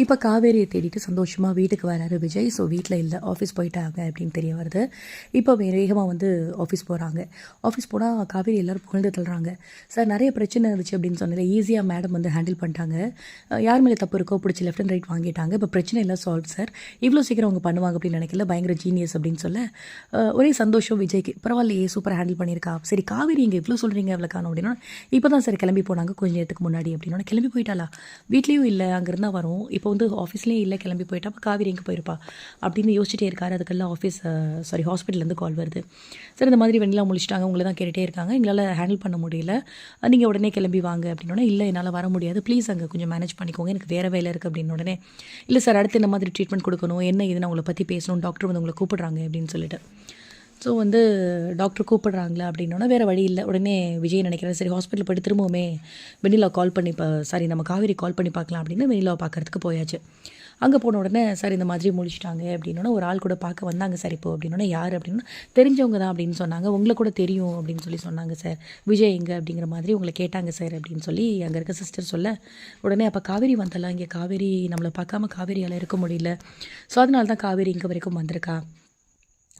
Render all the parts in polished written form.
இப்போ காவேரியை தேடிட்டு சந்தோஷமாக வீட்டுக்கு வராரு விஜய். ஸோ வீட்டில் இல்லை, ஆஃபீஸ் போயிட்டாங்க அப்படின்னு தெரிய வருது. இப்போ வேகமாக வந்து ஆஃபீஸ் போகிறாங்க. ஆஃபீஸ் போனால் காவேரி எல்லோரும் புகழ்ந்து தள்ளுறாங்க. சார் நிறைய பிரச்சனை இருந்துச்சு அப்படின்னு சொன்னல, ஈஸியாக மேடம் வந்து ஹேண்டில் பண்ணிட்டாங்க. யார் மேலே தப்பு இருக்கோ பிடிச்சி லெஃப்ட் அண்ட் ரைட் வாங்கிட்டாங்க. இப்போ பிரச்சனை எல்லாம் சால்வ் சார், இவ்வளோ சீக்கிரம் அவங்க பண்ணுவாங்க அப்படின்னு நினைக்கல, பயங்கர ஜீனியஸ் அப்படின்னு சொல்ல ஒரே சந்தோஷம் விஜய்க்கு. பரவாயில்லையே, சூப்பராக ஹேண்டில் பண்ணியிருக்கா. சரி காவேரி இங்கே இவ்வளோ சொல்கிறீங்க அவ்வளோ காணும் அப்படின்னா, இப்போ தான் சார் கிளம்பி போனாங்க கொஞ்சம் நேரத்துக்கு முன்னாடி அப்படின்னா. கிளம்பி போயிட்டாளா? வீட்லேயும் இல்லை, அங்கேருந்தா வரும். இப்போ வந்து ஆஃபீஸ்லேயே இல்லை, கிளம்பி போயிட்டா. அப்போ காவேரி எங்கே போயிருப்பா அப்படின்னு யோசிச்சுட்டே இருக்காரு. அதுக்கெல்லாம் ஹாஸ்பிட்டல்லேருந்து கால் வருது. சார் இந்த மாதிரி வெண்ணிலா முழிச்சிட்டாங்க, உங்களை தான் கேட்டுகிட்டே இருக்காங்க, எங்களால் ஹேண்டில் பண்ண முடியல, நீங்கள் உடனே கிளம்பி வாங்க அப்படின்னா. இல்லை என்னால் வர முடியாது, ப்ளீஸ் அங்கே கொஞ்சம் மேனேஜ் பண்ணிக்கோங்க, எனக்கு வேறு வேலை இருக்குது அப்படின்னு. உடனே இல்லை சார், அடுத்து இந்த மாதிரி ட்ரீட்மெண்ட் கொடுக்கணும், என்ன இதுன்னு உங்களை பற்றி பேசணும், டாக்டர் வந்து உங்களை கூப்பிடுறாங்க அப்படின்னு சொல்லிட்டு. ஸோ வந்து டாக்டர் கூப்பிடுறாங்களா அப்படின்னோன்னா வேறு வழி இல்லை. உடனே விஜய் நினைக்கிறேன், சரி ஹாஸ்பிட்டல் போய்ட்டு திரும்பவுமே வெண்ணிலா கால் பண்ணி நம்ம காவேரி கால் பண்ணி பார்க்கலாம் அப்படின்னு வெண்ணிலாவை பார்க்குறதுக்கு போயாச்சு. அங்கே போன உடனே சார் இந்த மாதிரி முடிச்சிட்டாங்க அப்படின்னோன்னா ஒரு ஆள் கூட பார்க்க வந்தாங்க சார் இப்போ அப்படின்னோன்னா. யார் அப்படின்னா தெரிஞ்சவங்க தான் அப்படின்னு சொன்னாங்க. உங்களை கூட தெரியும் அப்படின்னு சொல்லி சொன்னாங்க சார். விஜய் எங்கே அப்படிங்கிற மாதிரி உங்களை கேட்டாங்க சார் அப்படின்னு சொல்லி அங்கே இருக்க சிஸ்டர் சொல்ல, உடனே அப்போ காவேரி வந்தலாம், இங்கே காவேரி நம்மளை பார்க்காம காவேரியால் இருக்க முடியல, ஸோ அதனால தான் காவேரி இங்கே வரைக்கும் வந்திருக்கா.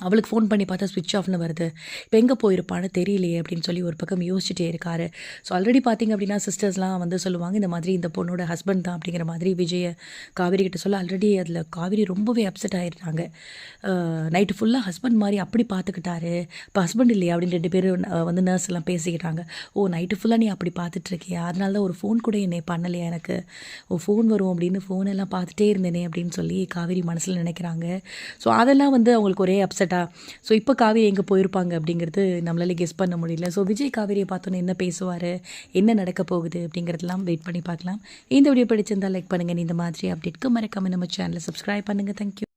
அவளுக்கு ஃபோன் பண்ணி பார்த்தா ஸ்விட்ச் ஆஃப்னு வருது, இப்போ எங்கே போயிருப்பான்னு தெரியலையே அப்படின்னு சொல்லி ஒரு பக்கம் யோசிச்சுட்டே இருக்காரு. ஸோ ஆல்ரெடி பார்த்திங்க அப்படின்னா சிஸ்டர்ஸ்லாம் வந்து சொல்லுவாங்க, இந்த மாதிரி இந்த பொண்ணோட ஹஸ்பண்ட் தான் அப்படிங்கிற மாதிரி விஜயை காவேரி கிட்ட சொல்ல, ஆல்ரெடி அதில் காவேரி ரொம்பவே அப்செட் ஆகிடுறாங்க. நைட்டு ஃபுல்லாக ஹஸ்பண்ட் மாதிரி அப்படி பார்த்துக்கிட்டாரு, இப்போ ஹஸ்பண்ட் இல்லையா அப்படின்னு 2 பேர் வந்து நர்ஸ் எல்லாம் பேசிக்கிட்டாங்க. ஓ நைட்டு ஃபுல்லாக நீ அப்படி பார்த்துட்ருக்கியா, அதனால தான் ஒரு ஃபோன் கூட என்னை பண்ணலையா, எனக்கு ஃபோன் வரும் அப்படின்னு ஃபோன் எல்லாம் பார்த்துட்டே இருந்தேனே அப்படின்னு சொல்லி காவேரி மனசில் நினைக்கிறாங்க. ஸோ அதெல்லாம் வந்து அவங்களுக்கு ஒரே அப்செட். ஸோ இப்போ காவேரி எங்கே போயிருப்பாங்க அப்படிங்கிறது நம்மளால கெஸ் பண்ண முடியல. ஸோ விஜய் காவேரியை பார்த்தோன்னே என்ன பேசுவார், என்ன நடக்க போகுது அப்படிங்கிறதெல்லாம் வெயிட் பண்ணி பார்க்கலாம். இந்த வீடியோ பிடிச்சிருந்தால் லைக் பண்ணுங்கள். இந்த மாதிரி அப்டேட்க்கு மறக்காம நம்ம சேனலை சப்ஸ்கிரைப் பண்ணுங்கள். தேங்க்யூ.